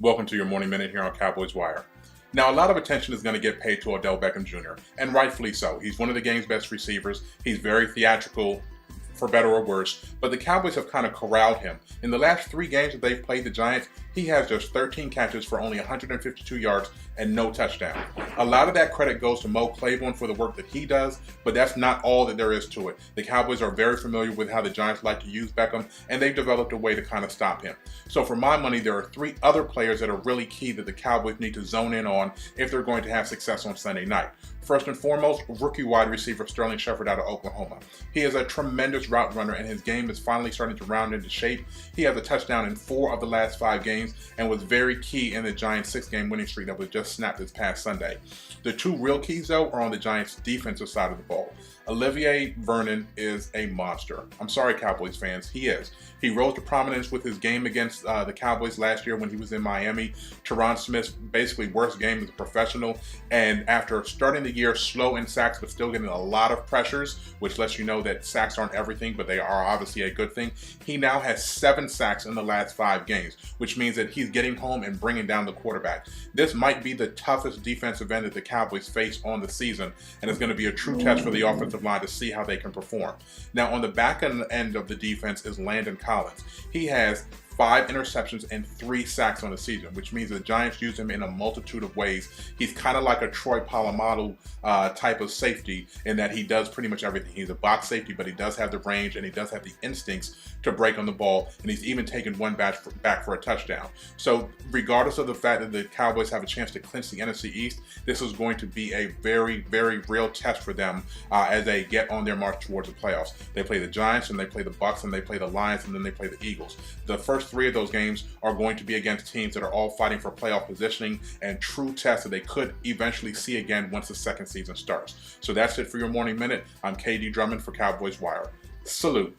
Welcome to your Morning Minute here on Cowboys Wire. Now, a lot of attention is going to get paid to Odell Beckham Jr., and rightfully so. He's one of the game's best receivers. He's very theatrical, for better or worse, but the Cowboys have kind of corralled him. In the last 3 games that they've played the Giants, he has just 13 catches for only 152 yards and no touchdown. A lot of that credit goes to Mo Claiborne for the work that he does, but that's not all that there is to it. The Cowboys are very familiar with how the Giants like to use Beckham, and they've developed a way to kind of stop him. So for my money, there are 3 other players that are really key that the Cowboys need to zone in on if they're going to have success on Sunday night. First and foremost, rookie wide receiver Sterling Shepard out of Oklahoma. He is a tremendous route runner, and his game is finally starting to round into shape. He has a touchdown in 4 of the last 5 games and was very key in the Giants' 6-game winning streak that was just snapped this past Sunday. The 2 real keys, though, are on the Giants' defensive side of the ball. Olivier Vernon is a monster. I'm sorry, Cowboys fans, he is. He rose to prominence with his game against the Cowboys last year when he was in Miami. Tyron Smith's basically worst game as a professional, and after starting the year slow in sacks but still getting a lot of pressures, which lets you know that sacks aren't everything, but they are obviously a good thing, he now has 7 sacks in the last 5 games, which means that he's getting home and bringing down the quarterback. This might be the toughest defensive end that the Cowboys face on the season, and it's going to be a true test for the offensive line to see how they can perform. Now, on the back end of the defense is Landon Collins. He has 5 interceptions and 3 sacks on the season, which means the Giants use him in a multitude of ways. He's kind of like a Troy Polamalu type of safety in that he does pretty much everything. He's a box safety, but he does have the range and he does have the instincts to break on the ball, and he's even taken one back for a touchdown. So regardless of the fact that the Cowboys have a chance to clinch the NFC East, this is going to be a very, very real test for them as they get on their march towards the playoffs. They play the Giants, and they play the Bucs, and they play the Lions, and then they play the Eagles. The first 3 of those games are going to be against teams that are all fighting for playoff positioning and true tests that they could eventually see again once the second season starts. So that's it for your Morning Minute. I'm KD Drummond for Cowboys Wire. Salute.